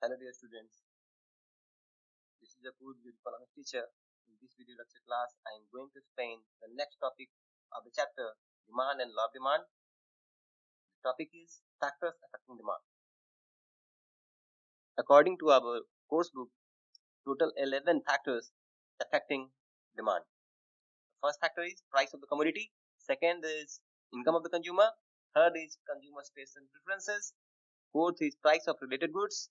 Hello dear students, this is Apur, your economics teacher. In this video lecture class, I am going to explain the next topic of the chapter, demand and law of demand. The topic is factors affecting demand. According to our course book, total 11 factors affecting demand. The first factor is price of the commodity. Second is income of the consumer. Third is consumer taste and preferences. Fourth is price of related goods.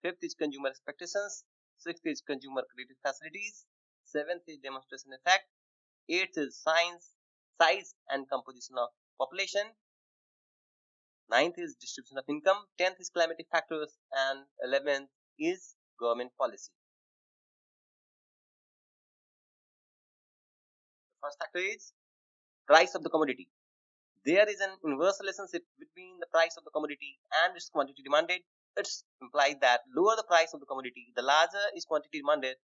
Fifth is consumer expectations. Sixth is consumer credit facilities. Seventh is demonstration effect. Eighth is size and composition of population. Ninth is distribution of income. 10th is climatic factors. And 11th is government policy. The first factor is price of the commodity. There is an inverse relationship between the price of the commodity and its quantity demanded. It implies that lower the price of the commodity, the larger is quantity demanded,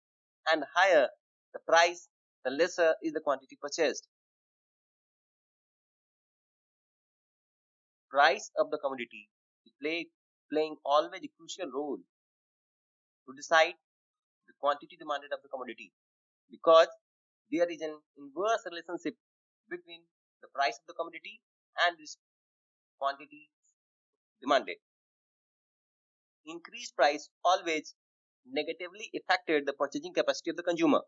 and higher the price, the lesser is the quantity purchased. Price of the commodity is playing always a crucial role to decide the quantity demanded of the commodity, because there is an inverse relationship between the price of the commodity and its quantity demanded. Increased price always negatively affected the purchasing capacity of the consumer.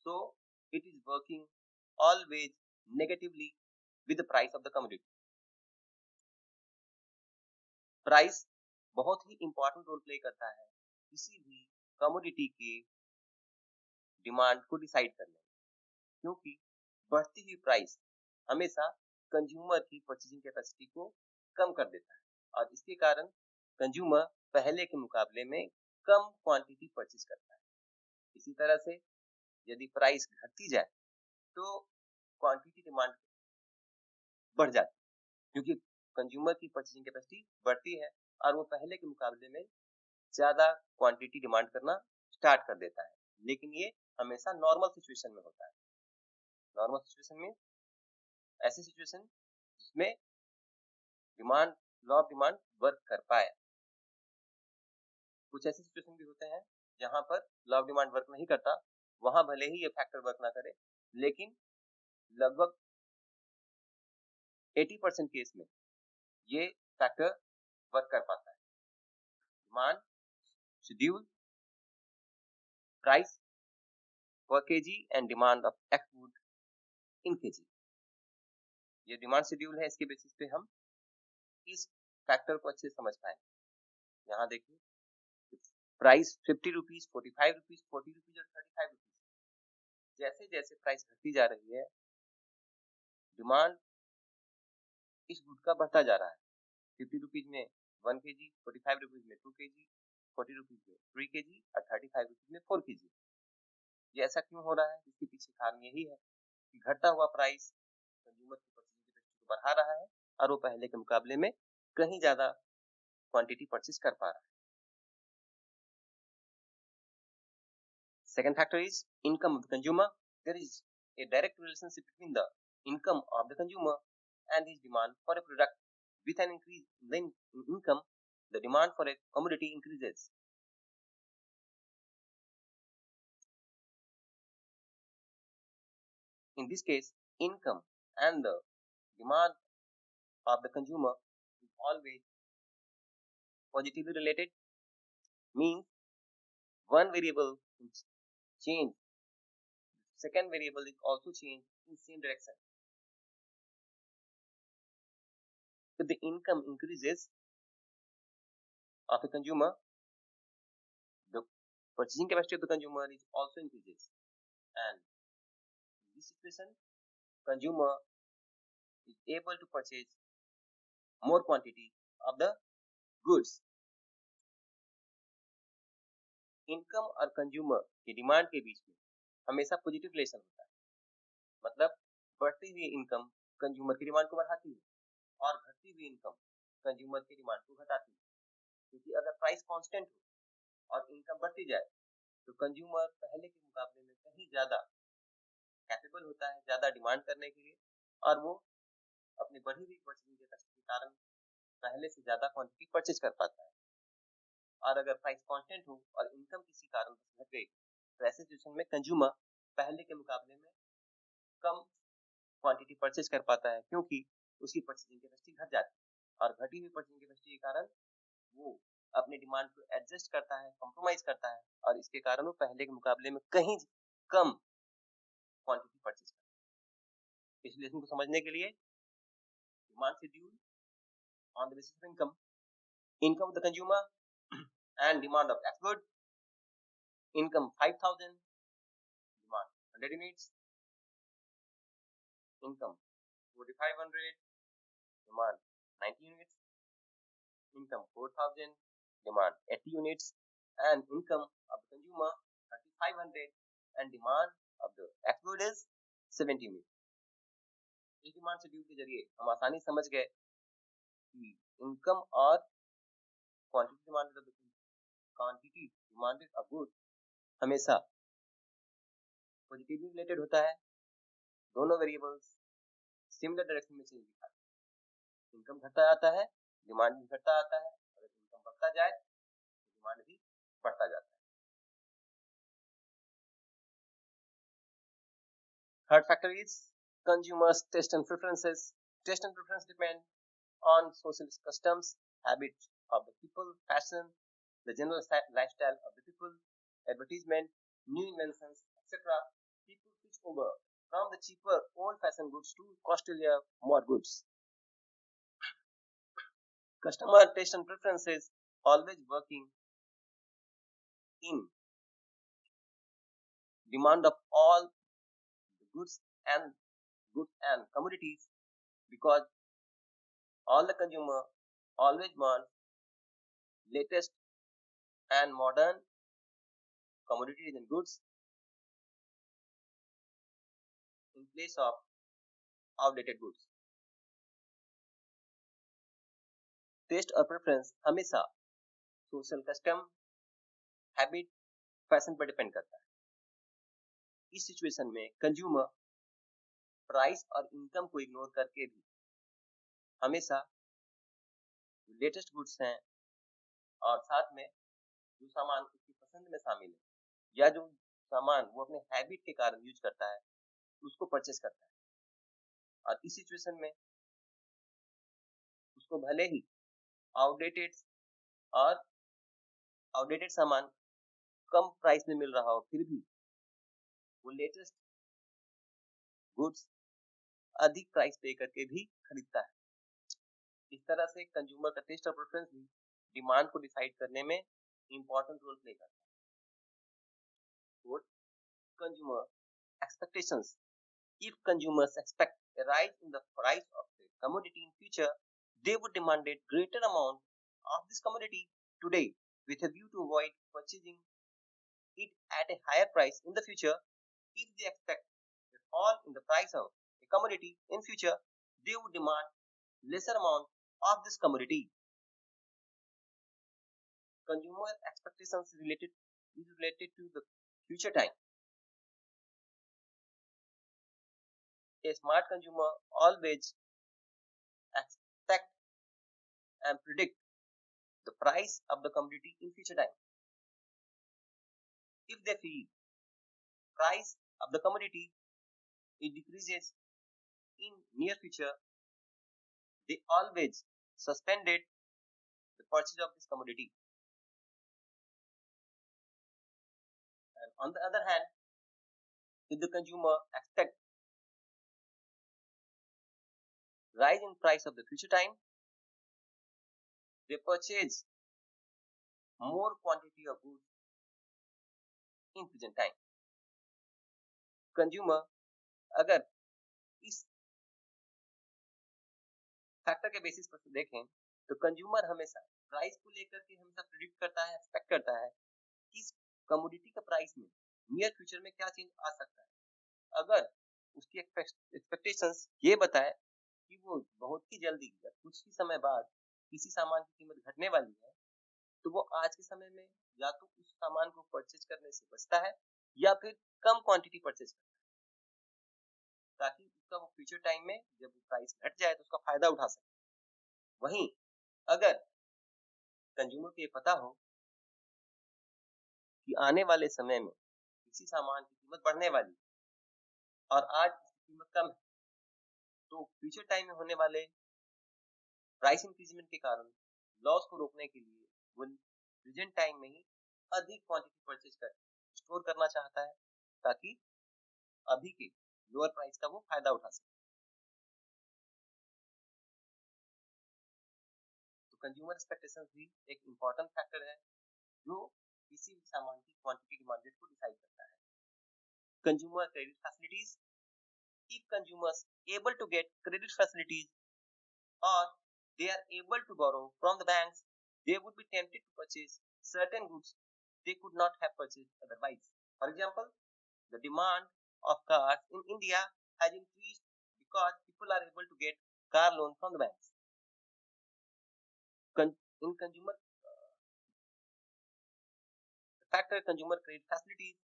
So it is working always negatively with the price of the commodity. Price बहुत ही important role play करता है किसी भी commodity के demand को decide करने में, क्योंकि बढ़ती हुई प्राइस हमेशा कंज्यूमर की परचेजिंग कैपेसिटी को कम कर देता है और इसके कारण कंज्यूमर पहले के मुकाबले में कम क्वांटिटी परचेज करता है। इसी तरह से यदि प्राइस घटती जाए तो क्वांटिटी डिमांड बढ़ जाती है, क्योंकि कंज्यूमर की परचेजिंग कैपेसिटी बढ़ती है और वो पहले के मुकाबले में ज्यादा क्वांटिटी डिमांड करना स्टार्ट कर देता है। लेकिन ये हमेशा नॉर्मल सिचुएशन में होता है। नॉर्मल सिचुएशन में ऐसी सिचुएशन जिसमें demand law of demand work कर पाए। कुछ ऐसे सिचुएशन भी होते हैं जहां पर लॉ ऑफ डिमांड वर्क नहीं करता, वहां भले ही ये फैक्टर वर्क ना करे, लेकिन लगभग 80% केस में ये फैक्टर वर्क कर पाता है। Demand schedule, price per kg and demand of X food in kg। ये डिमांड शेड्यूल है, इसके बेसिस पे हम इस फैक्टर को अच्छे समझ पाएंगे। यहाँ देखिए प्राइस 50 रुपीज, 45 रुपीज, 40 रुपीज और 35 रुपीज, जैसे जैसे प्राइस घटती जा रही है डिमांड इस गुड का बढ़ता जा रहा है। 50 रुपीज में 1 kg, 45 रुपीज में 2 kg, 40 रुपीज में 3 kg और 35 रुपीज में 4 kg। ये ऐसा क्यों हो रहा है? इसके पीछे कारण यही है कि घटता हुआ प्राइस कंज्यूमर की परचेजिंग कैपेसिटी को बढ़ा रहा है और वो पहले के मुकाबले में कहीं ज्यादा क्वांटिटी परचेज कर पा रहा है। Second factor is income of the consumer. There is a direct relationship between the income of the consumer and his demand for a product. With an increase in income, the demand for a commodity increases. In this case, income and the demand of the consumer is always positively related, means one variable is change, second variable is also changed in same direction. If the income increases of a consumer, the purchasing capacity of the consumer is also increases, and in this situation consumer is able to purchase more quantity of the goods। Income और consumer की demand के बीच में हमेशा positive relation होता है, मतलब बढ़ती हुई इनकम कंज्यूमर की डिमांड को बढ़ाती है और घटती हुई इनकम कंज्यूमर की डिमांड को घटाती है। क्योंकि अगर प्राइस कांस्टेंट हो और इनकम बढ़ती जाए तो कंज्यूमर पहले के मुकाबले में कहीं ज्यादा कैपेबल होता है ज्यादा डिमांड करने के लिए, और वो अपनी बढ़ी हुई परचेजिंग कैपेसिटी के कारण पहले से ज्यादा क्वांटिटी परचेज कर पाता है। और अगर प्राइस कांस्टेंट हो और इनकम किसी कारण से घट गई तो ऐसे सिचुएशन में कंज्यूमर पहले के मुकाबले में कम क्वांटिटी परचेज कर पाता है, क्योंकि उसकी परचेजिंग कैपेसिटी घट जाती है और घटी हुई परचेजिंग कैपेसिटी के कारण वो अपने डिमांड को एडजस्ट करता है, कॉम्प्रोमाइज करता है और इसके कारण वो पहले के मुकाबले में कहीं कम क्वांटिटी परचेज करता है। इस लेसन को समझने के लिए demand schedule on the basis of income of the consumer and demand of X good, income 5,000, demand 100 units, income 4,500, demand 90 units, income 4,000, demand 80 units, and income of the consumer 3,500 and demand of the X good is 70 units. इस demand schedule के जरिए हम आसानी समझ गए कि income और quantity demanded of good हमेशा पॉजिटिवली रिलेटेड होता है। दोनों वेरिएबल्स सिमिलर डायरेक्शन में चेंज दिखाते हैं। इनकम घटता जाता है, डिमांड भी घटता जाता है। अगर इनकम बढ़ता जाए तो डिमांड भी बढ़ता जाता है। Third factor is consumers taste and preferences. Taste and preference depend on social customs, habits of the people, fashion, the general lifestyle of the people, advertisement, new inventions, etc. People switch over from the cheaper old-fashioned goods to costlier more goods. Customer taste and preferences always working in demand of all the goods and commodities, because all the consumer always want latest and modern commodities and goods in place of outdated goods. Test और preference हमेशा social custom, habit, fashion पर depend करता है। इस situation में consumer price और income को ignore करके भी हमेशा लेटेस्ट गुड्स हैं और साथ में जो सामान उसकी पसंद में शामिल है या जो सामान वो अपने हैबिट के कारण यूज करता है उसको परचेस करता है। और इस सिचुएशन में उसको भले ही आउटडेटेड सामान कम प्राइस में मिल रहा हो, फिर भी वो लेटेस्ट गुड्स अधिक प्राइस पे करके भी खरीदता है। इस तरह से कंज्यूमर का टेस्ट और प्रेफरेंस भी डिमांड को डिसाइड करने में इंपॉर्टेंट रोल प्ले करता है। Consumer expectations. If consumers expect a rise in the price of the commodity in future, they would demand a greater amount of this commodity today with a view to avoid purchasing it at a higher price in the future. If they expect a fall in the price of a commodity in future, they would demand lesser amount of this commodity. Consumer expectations is related to the future time. A smart consumer always expect and predict the price of the commodity in future time. If they feel price of the commodity it decreases in near future, they always suspended the purchase of this commodity. And on the other hand, if the consumer expect rise in price of the future time, they purchase more quantity of goods in present time. Consumer अगर इस factor के basis पर देखें तो consumer हमेशा price को लेकर के हमेशा प्रिडिक्ट करता है, एक्सपेक्ट करता है कि इस कमोडिटी का प्राइस में नियर फ्यूचर में क्या चेंज आ सकता है। अगर उसकी एक्सपेक्टेशंस ये बताए कि वो बहुत ही जल्दी कुछ ही समय बाद किसी सामान की कीमत घटने वाली है, तो वो आज के समय में या तो उस सामान को परचेज करने से बचता है या फिर कम क्वांटिटी परचेज करता है, ताकि उसका वो फ्यूचर टाइम में जब प्राइस घट जाए तो उसका फायदा उठा सके। वहीं अगर कंज्यूमर को ये पता हो कि आने वाले समय में किसी सामान की कीमत बढ़ने वाली और आज इसकी कीमत कम है, तो फ्यूचर टाइम में होने वाले प्राइस इंक्रीजमेंट के कारण लॉस को रोकने के लिए वो प्रेजेंट टाइम में ही अधिक क्वांटिटी परचेज कर स्टोर करना चाहता है ताकि अभी के लोअर प्राइस का वो फायदा उठा सके। तो कंज्यूमर एक्सपेक्टेशंस भी एक इम्पोर्टेंट फैक्टर है जो किसी भी सामान की क्वांटिटी डिमांड रेट को डिसाइड करता है। Consumer credit facilities, if consumers able to get credit facilities or they are able to borrow from the banks, they would be tempted to purchase certain goods they could not have purchased otherwise. For example, the demand of cars in India has increased because people are able to get car loan from the banks. In consumer factor, consumer credit facilities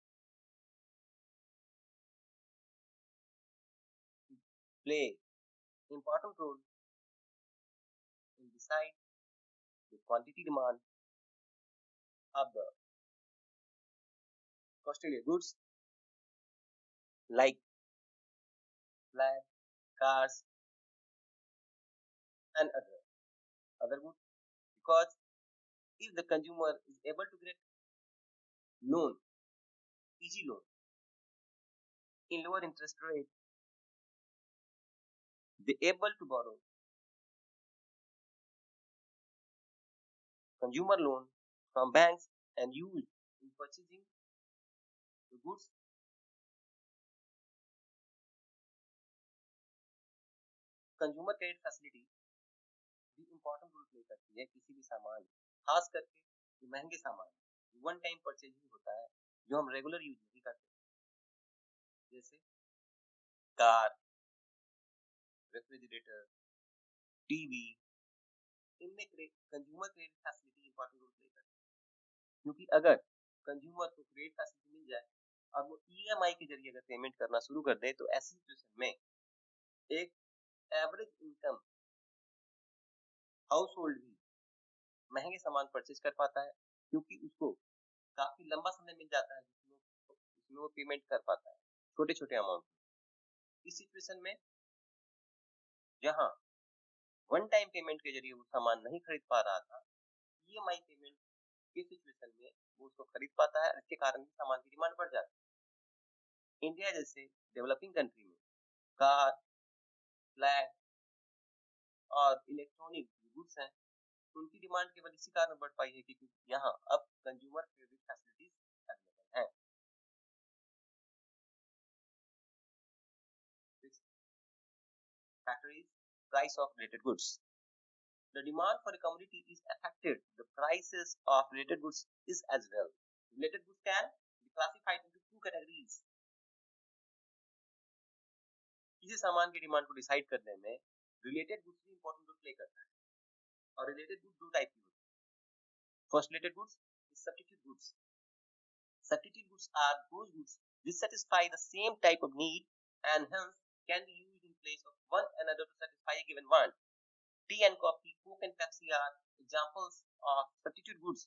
play important role in decide the quantity demand of the costly goods like flat, cars, and other goods, because if the consumer is able to get loan, easy loan in lower interest rate, they able to borrow consumer loan from banks and use in purchasing the goods. Consumer credit facility भी important role play करती है किसी भी सामान, खास करके जो महंगे सामान वन टाइम परचेज ही होता है जो हम रेगुलर यूज नहीं करते, जैसे कार, रेफ्रिजरेटर, टीवी, इनमें consumer credit facility important role play करती है। क्योंकि अगर कंज्यूमर को क्रेडिट फैसिलिटी मिल जाए और वो ईएमआई के जरिए अगर पेमेंट करना शुरू कर दे, तो ऐसी सिचुएशन में एक एवरेज इनकम हाउस होल्ड भी महंगे सामान परचेज कर पाता है, क्योंकि उसको काफी लंबा समय मिल जाता है जिसमें वो पेमेंट कर पाता है छोटे छोटे अमाउंट। इस सिचुएशन में जहां वन टाइम पेमेंट के जरिए वो सामान नहीं खरीद पा रहा था, ईएमआई पेमेंट के सिचुएशन में वो उसको खरीद पाता है, इसके कारण भी सामान की डिमांड बढ़ जाती है। इंडिया जैसे डेवलपिंग कंट्री में कार, फ्लैट और इलेक्ट्रॉनिक गुड्स हैं, उनकी डिमांड केवल इसी कारण बढ़ पाई है क्योंकि यहाँ अब कंज्यूमर क्रेडिट फैसिलिटीज अवेलेबल हैं। Factor is price of related goods. The demand for a commodity is affected. The prices of related goods is as well. Related goods can be classified into two categories. किसी सामान की demand को decide करने में related goods भी important role play करता है, और रिलेटेड गुड्स दो टाइप की होती है। First related goods is substitute goods. Substitute goods are those goods which satisfy the same type of need and hence can be used in place of one another to satisfy a given want. Tea and coffee, Coke and Pepsi are examples of substitute goods.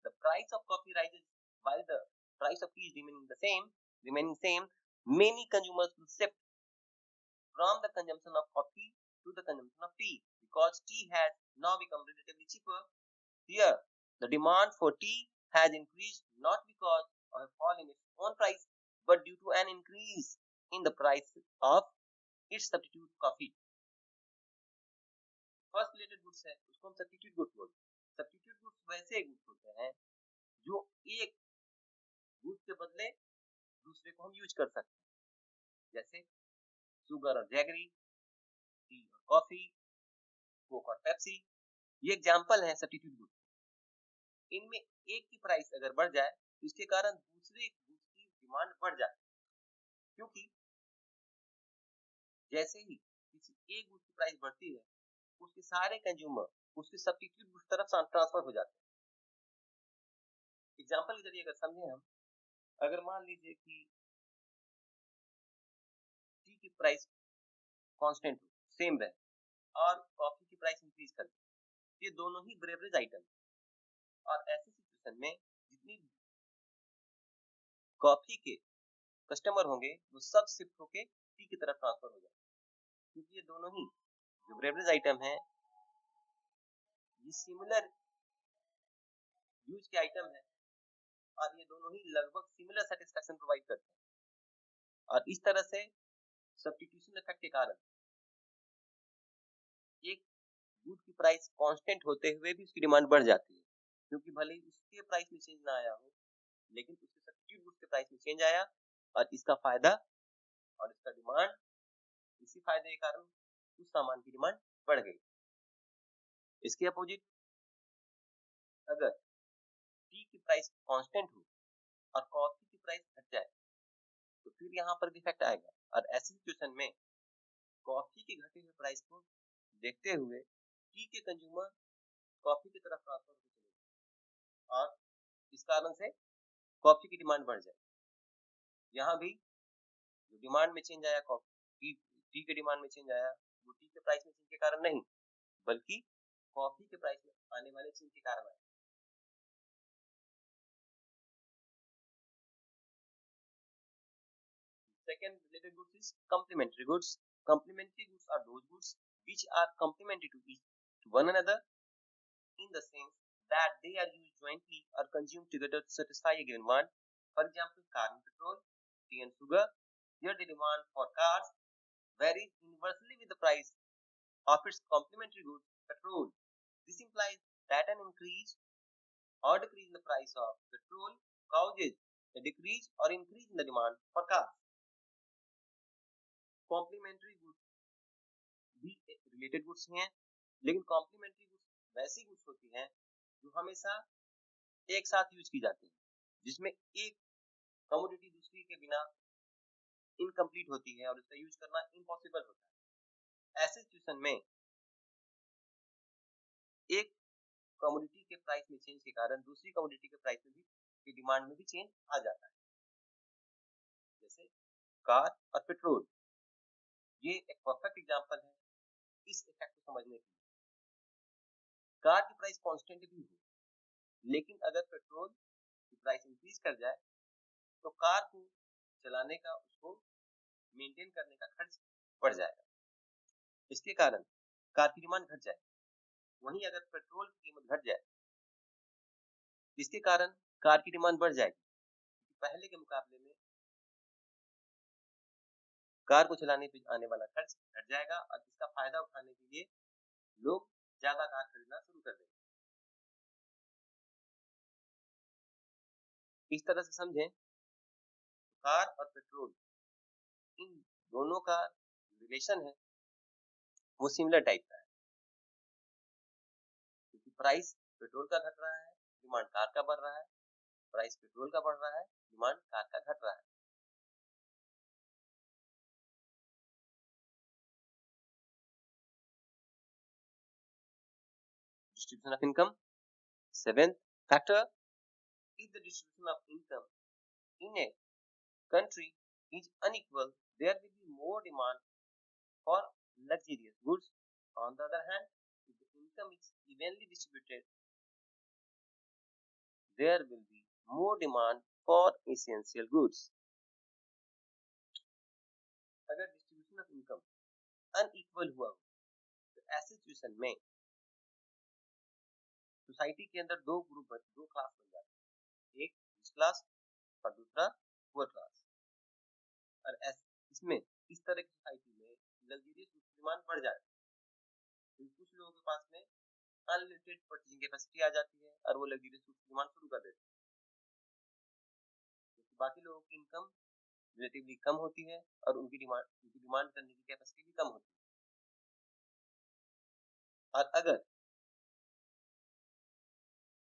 The price of coffee rises while the price of tea is remaining same. Many consumers will shift from the consumption of coffee to the consumption of tea because tea has now become relatively cheaper. Here, the demand for tea has increased not because of a fall in its own price, but due to an increase in the price of its substitute coffee. First related goods है उसको हम substitute goods बोलते हैं। Substitute goods वैसे goods होते हैं जो एक गुड्स के बदले दूसरे को हम यूज कर सकते हैं, जैसे शुगर और जैगरी, टी और कॉफी, कोक और पेप्सी, ये एग्जांपल है सब्स्टिट्यूट गुड्स। इनमें एक की प्राइस अगर बढ़ जाए तो इसके कारण दूसरे गुड्स की डिमांड बढ़ जाती है, क्योंकि जैसे ही किसी एक गुड्स की प्राइस बढ़ती है उसके सारे कंज्यूमर उसके सब्स्टिट्यूट गुड्स तरफ ट्रांसफर हो जाते हैं। एग्जांपल के जरिए अगर समझे हम, अगर मान लीजिए कि टी की प्राइस कांस्टेंट सेम रहे और कॉफी की प्राइस इंक्रीज कर दे, ये दोनों ही बेवरेज आइटम, और ऐसी सिचुएशन में जितनी कॉफी के कस्टमर होंगे वो सब शिफ्ट होके टी की तरफ ट्रांसफर हो जाएंगे, क्योंकि ये दोनों ही जो बेवरेज आइटम है ये सिमिलर यूज के आइटम है और ये दोनों ही लगभग सिमिलर सेटिस्फेक्शन प्रोवाइड करते हैं। और इस तरह से सब्स्टिट्यूशन इफेक्ट के कारण एक गुड की प्राइस कांस्टेंट होते हुए भी उसकी डिमांड बढ़ जाती है, क्योंकि भले ही उसके प्राइस में चेंज ना आया हो लेकिन उसके सब्स्टिट्यूट गुड्स के प्राइस में चेंज आया और इसका फायदा और इसका डिमांड, इसी फायदे के कारण उस सामान की डिमांड बढ़ गई। इसके अपोजिट अगर टी की प्राइस कांस्टेंट हो और कॉफी की प्राइस घट जाए तो फिर यहाँ पर इफेक्ट आएगा और ऐसी सिचुएशन में कॉफी के घटे हुए प्राइस को देखते हुए टी के कंज्यूमर कॉफी की तरफ ट्रांसफर होते चले और इस कारण से कॉफी की डिमांड बढ़ जाए। यहाँ भी जो डिमांड में चेंज आया कॉफी टी के डिमांड में चेंज आया वो टी के प्राइस में चेंज के कारण नहीं बल्कि कॉफी के प्राइस में आने वाले चेंज के कारण आया। Second related goods is complementary goods. Complementary goods are those goods which are complementary to one another in the sense that they are used jointly or consumed together to satisfy a given want. For example, car and petrol, tea and sugar. Here the demand for cars varies inversely with the price of its complementary good, petrol. This implies that an increase or decrease in the price of petrol causes a decrease or increase in the demand for cars. Complementary goods भी related goods हैं, लेकिन complementary goods वैसी goods होती हैं जो हमेशा एक साथ यूज की जाती है, जिसमें एक कमोडिटी दूसरी के बिना इनकम्प्लीट होती है और उसका यूज करना इम्पॉसिबल होता है। ऐसे सिचुएशन में एक कमोडिटी के प्राइस में चेंज के कारण दूसरी कमोडिटी के प्राइस में भी की डिमांड में भी चेंज आ जाता है, जैसे कार और पेट्रोल। ये एक परफेक्ट एग्जांपल है इस इफेक्ट को समझने के लिए। कार की प्राइस कांस्टेंट भी हो लेकिन अगर पेट्रोल की प्राइस इंक्रीज कर जाए तो कार को चलाने का उसको मेंटेन करने का खर्च बढ़ जाएगा, इसके कारण कार की डिमांड घट जाए। वहीं अगर पेट्रोल की कीमत घट जाए इसके कारण कार की डिमांड बढ़ जाएगी, पहले के मुकाबले में कार को चलाने पे आने वाला खर्च घट जाएगा और इसका फायदा उठाने के लिए लोग ज्यादा कार खरीदना शुरू कर देंगे। इस तरह से समझें कार और पेट्रोल इन दोनों का रिलेशन है वो सिमिलर टाइप का है, क्योंकि प्राइस पेट्रोल का घट रहा है डिमांड कार का बढ़ रहा है, प्राइस पेट्रोल का बढ़ रहा है डिमांड कार का घट रहा है। Distribution of income. Seventh factor is the distribution of income in a country is unequal, there will be more demand for luxurious goods. On the other hand, if the income is evenly distributed, there will be more demand for essential goods. अगर distribution of income unequal हुआ तो ऐसी situation में society के अंदर दो class बन जाते हैं, एक रिच क्लास और दूसरा पुअर क्लास। और इसमें इस तरह की सोसाइटी में लग्जरियस गुड्स की डिमांड बढ़ जाती है, तो कुछ लोगों के पास में अनलिमिटेड परचेजिंग कैपेसिटी आ जाती है और वो लग्जरियस गुड्स की डिमांड शुरू कर देते हैं, क्योंकि बाकी लोगों की इनकम रिलेटिवली कम होती है और उनकी डिमांड करने की कैपेसिटी भी कम होती है। और अगर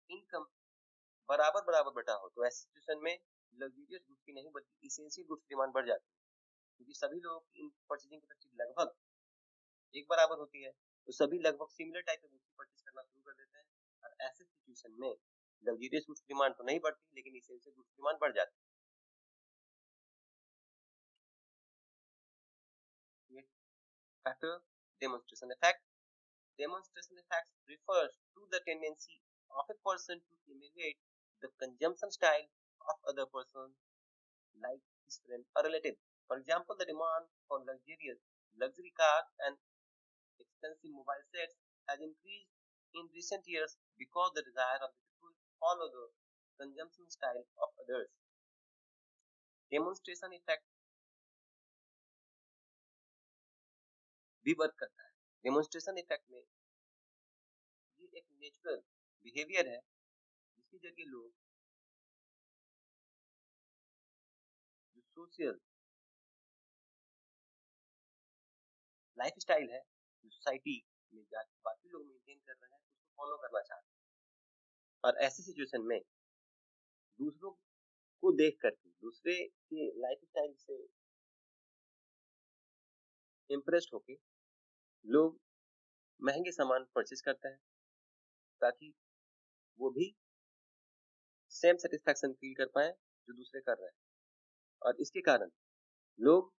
इनकम बराबर बराबर बटा हो तो ऐसी सिचुएशन में लग्जरियस गुड्स की नहीं बल्कि इसेंशियल गुड्स की डिमांड बढ़ जाती है, क्योंकि सभी लोगों की परचेजिंग कैपेसिटी लगभग एक बराबर होती है, तो सभी लगभग सिमिलर टाइप के गुड्स परचेज करना शुरू कर देते हैं और ऐसे सिचुएशन में लग्जरियस गुड्स की डिमांड तो नहीं बढ़ती लेकिन इसेंशियल गुड्स की डिमांड बढ़ जाती है। Factor demonstration effect. Demonstration effect refers to the tendency of a person to emulate the consumption style of other person like his friend or relative. For example, the demand for luxury cars and expensive mobile sets has increased in recent years because the desire of the people to follow the consumption style of others. Demonstration effect भी work करता है। Demonstration effect में ये एक natural behaviour है जिसके जरिए लोग जो सोशल लाइफ स्टाइल है जो सोसाइटी में जाके बाकी लोग मेंटेन कर रहे हैं उसको फॉलो करना चाहते हैं। और ऐसी सिचुएशन में दूसरों को देख करके दूसरे के लाइफ स्टाइल से इम्प्रेस्ड होके लोग महंगे सामान परचेज करते हैं ताकि वो भी सेम सेटिस्फैक्शन फील कर पाए जो दूसरे कर रहे हैं। और इसके कारण लोग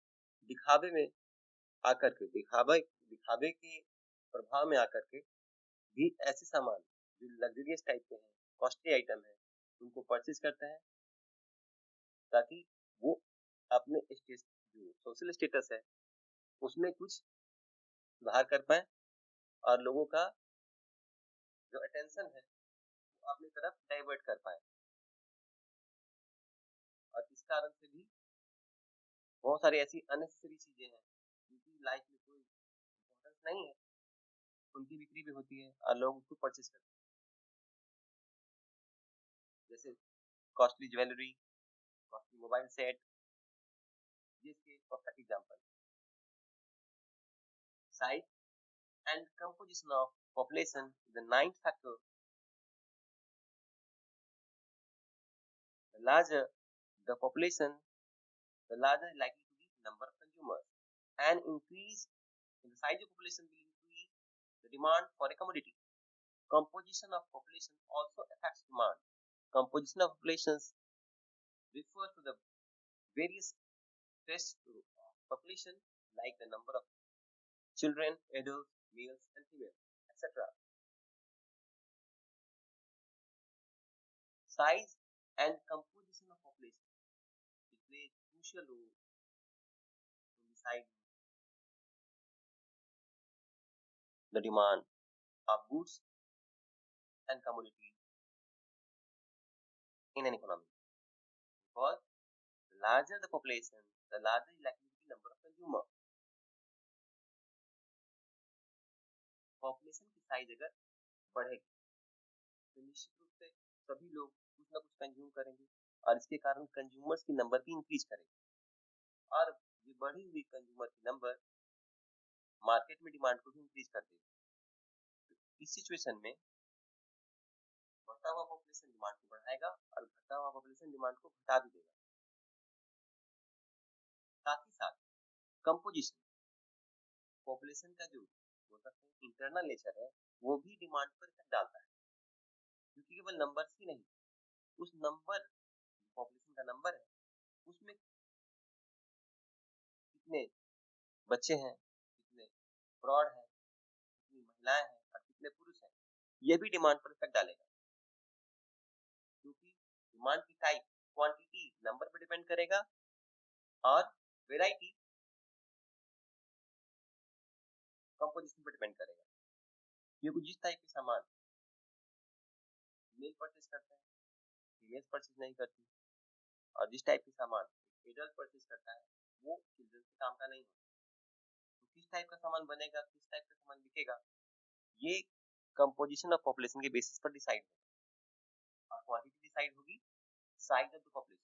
दिखावे में आकर के दिखावे के प्रभाव में आकर के भी ऐसे सामान जो लग्जरियस टाइप के हैं, कॉस्टली आइटम है, उनको परचेज करते हैं ताकि वो अपने जो सोशल स्टेटस है उसमें कुछ सुधार कर पाए और लोगों का जो अटेंशन है वो अपनी तरफ डाइवर्ट कर पाए। और इस कारण से भी बहुत सारी ऐसी अननेसेसरी चीजें हैं जिनकी लाइफ में कोई इम्पोर्टेंस नहीं है, उनकी बिक्री भी होती है और लोग उसको परचेज करते हैं। जैसे costly jewellery, costly mobile set, ये इसके perfect example. Size and composition of population is the ninth factor. The larger the population, the larger is likely to be the number of consumers. An increase in the size of population will increase the demand for a commodity. Composition of population also affects demand. Composition of populations refers to the various tests of population like the number of children, adults, males and females, etc. Size and composition of population play a crucial role in deciding the demand of goods and commodities in an economy. Because the larger the population, the larger is likely to be the number of consumers. Population की size अगर बढ़ेगी तो निश्चित रूप से सभी लोग कुछ ना कुछ कंज्यूम करेंगे और इसके कारण कंज्यूमर्स की नंबर भी इंक्रीज करेगी और ये बढ़ी हुई कंज्यूमर की नंबर मार्केट में डिमांड को भी इंक्रीज कर देगी। तो इस सिचुएशन में बढ़ता हुआ पॉपुलेशन डिमांड को बढ़ाएगा और घटता हुआ पॉपुलेशन डिमांड को घटा भी देगा। साथ ही साथ कंपोजिशन, पॉपुलेशन का जो बोल सकते हैं इंटरनल नेचर है वो भी डिमांड पर इफेक्ट डालता है, क्योंकि केवल नंबर्स ही नहीं, उस नंबर पॉपुलेशन का नंबर है उसमें कितने बच्चे हैं, कितने प्रौढ़ हैं, कितनी महिलाएं हैं और कितने पुरुष हैं, ये भी डिमांड पर इफेक्ट डालेगा। क्योंकि डिमांड की टाइप, क्वांटिटी नंबर पर डिपेंड करेगा और वैरायटी कंपोजिशन पर डिपेंड करेगा। क्योंकि जिस टाइप के सामान मेल परचेज करते हैं फीमेल्स परचेज नहीं करती और जिस टाइप के सामान एडल्ट परचेज करता है वो चिल्ड्रन के काम का नहीं होता। तो किस टाइप का सामान बनेगा, किस टाइप का सामान बिकेगा, ये कंपोजिशन ऑफ पॉपुलेशन के बेसिस पर डिसाइड होगा और क्वांटिटी डिसाइड होगी size of the population.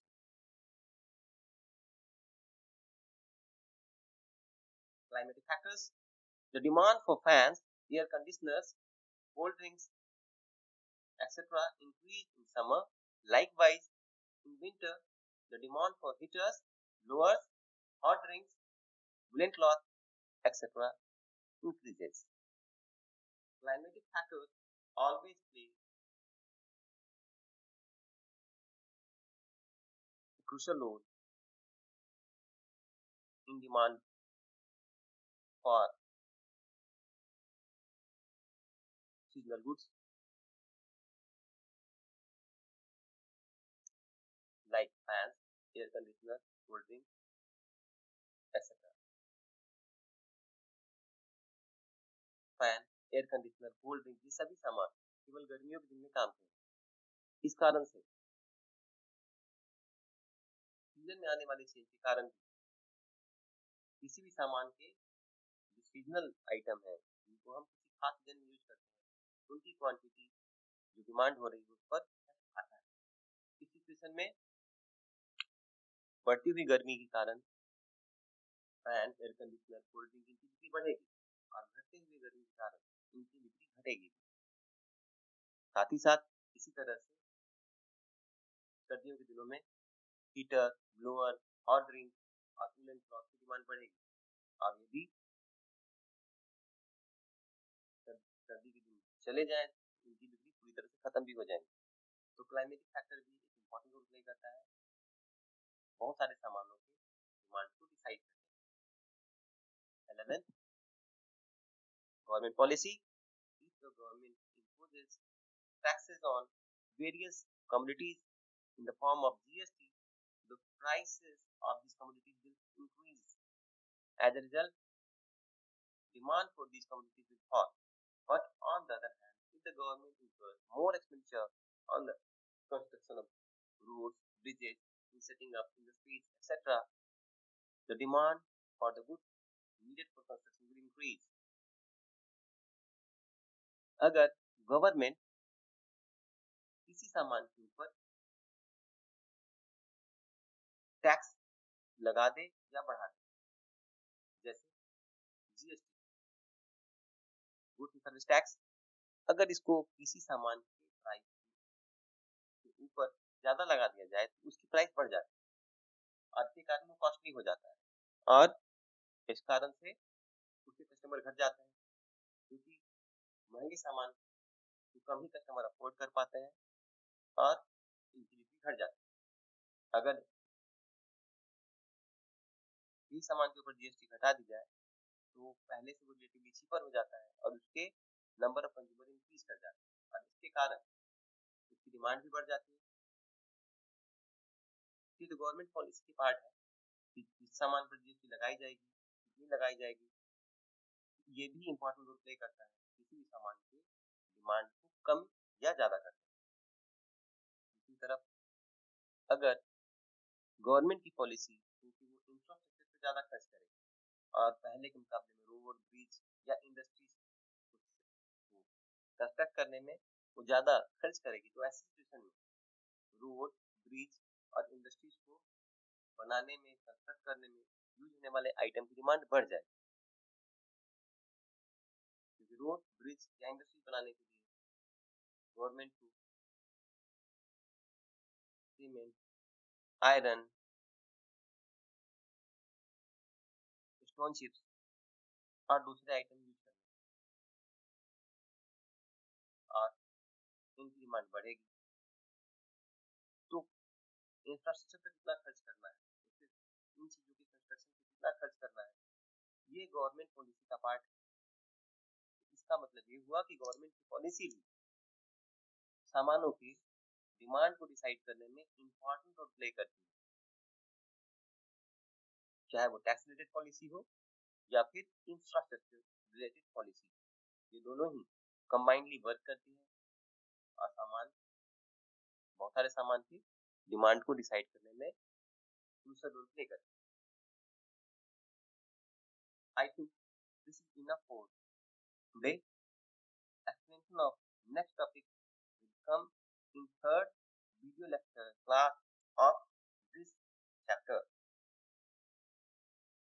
Climatic factors, the demand for fans, air conditioners, cold drinks, etc. increase in summer. Likewise, in winter, the demand for heaters lowers, hot drinks, woolen cloth, etc. increases. Climatic factors always play a crucial role in demand for seasonal goods like fans, air conditioner, cold drink etcetera. Fan, air conditioner, cold drink, ये सभी सामान केवल गर्मियों के दिन में काम के हैं। इस कारण से सीजन में आने वाले चेंज के कारण किसी भी सामान के जो सीजनल आइटम है जिनको हम किसी खास सीजन में यूज करते हैं उनकी क्वांटिटी जो डिमांड हो रही है उस पर आता है। इस सिचुएशन में बढ़ती हुई गर्मी के कारण fan, air conditioner, cold drink इनकी बिक्री बढ़ेगी और घटते हुए गर्मी के कारण इनकी बिक्री घटेगी। साथ ही साथ इसी तरह से सर्दियों के दिनों में हीटर, ब्लोअर, हॉट ड्रिंक और कूलेंट क्लॉथ की डिमांड बढ़ेगी और यदि सर्दी के दिन चले जाएं इनकी बिक्री पूरी तरह से खत्म भी हो जाएंगी। तो क्लाइमेटिक फैक्टर भी एक इम्पोर्टेंट रोल प्ले करता है बहुत सारे सामानों के डिमांड को डिसाइड करने में। 11 government policy. If the government imposes taxes on various commodities in the form of GST, the prices of these commodities will increase. As a result, demand for these commodities will fall. But on the other hand, if the government incurs more expenditure on the construction of roads, bridges, in setting up industries, etc., the demand for the goods needed for construction will increase. अगर government किसी सामान के ऊपर tax लगा दे या बढ़ा दे, जैसे GST, goods and service tax, अगर इसको किसी सामान के प्राइस के ऊपर ज्यादा लगा दिया जाए तो उसकी प्राइस बढ़ जाती है और इसके कारण वो कॉस्टली हो जाता है और इस कारण से उसके कस्टमर घट जाते हैं क्योंकि महंगे सामान को कम ही कस्टमर अफोर्ड कर पाते हैं और इनकी बिक्री घट जाती है। अगर इस सामान के ऊपर जीएसटी घटा दी जाए तो पहले से वो रिलेटिवली चीपर हो जाता है और उसके नंबर ऑफ कंज्यूमर इंक्रीज कर जाते हैं और इसके कारण उसकी डिमांड भी बढ़ जाती है। ये तो गवर्नमेंट पॉलिसी की पार्ट है कि इस सामान पर जीएसटी लगाई जाएगी, कितनी लगाई जाएगी, ये भी इम्पोर्टेंट रोल प्ले करता है किसी भी सामान के डिमांड को कम या ज्यादा करने में। दूसरी तरफ अगर गवर्नमेंट की पॉलिसी क्योंकि वो इंफ्रास्ट्रक्चर पे ज्यादा खर्च करेगी और पहले के मुकाबले में रोड, ब्रिज या इंडस्ट्रीज को कंस्ट्रक्ट करने में वो ज्यादा खर्च करेगी तो ऐसी सिचुएशन में रोड, ब्रिज और इंडस्ट्रीज को बनाने में, कंस्ट्रक्ट करने में यूज होने वाले आइटम की डिमांड बढ़ जाए क्योंकि रोड, ब्रिज या इंडस्ट्रीज बनाने के लिए गवर्नमेंट को सीमेंट, आयरन, स्टोन चिप्स और दूसरे आइटम यूज करने और इनकी डिमांड बढ़ेगी। तो इंफ्रास्ट्रक्चर पर कितना खर्च करना है, इन चीजों के कंस्ट्रक्शन पे कितना खर्च करना है, ये गवर्नमेंट पॉलिसी का पार्ट है। इसका मतलब ये हुआ कि गवर्नमेंट की पॉलिसी भी सामानों की डिमांड को डिसाइड करने में इम्पोर्टेंट रोल प्ले करती है, चाहे वो टैक्स रिलेटेड पॉलिसी हो या फिर इंफ्रास्ट्रक्चर रिलेटेड पॉलिसी। ये दोनों ही कंबाइंडली वर्क करती है और बहुत सारे सामान की डिमांड को डिसाइड करने में क्रूशियल रोल प्ले करती है। I think this is enough for today. Explanation of next topic will come in third video lecture class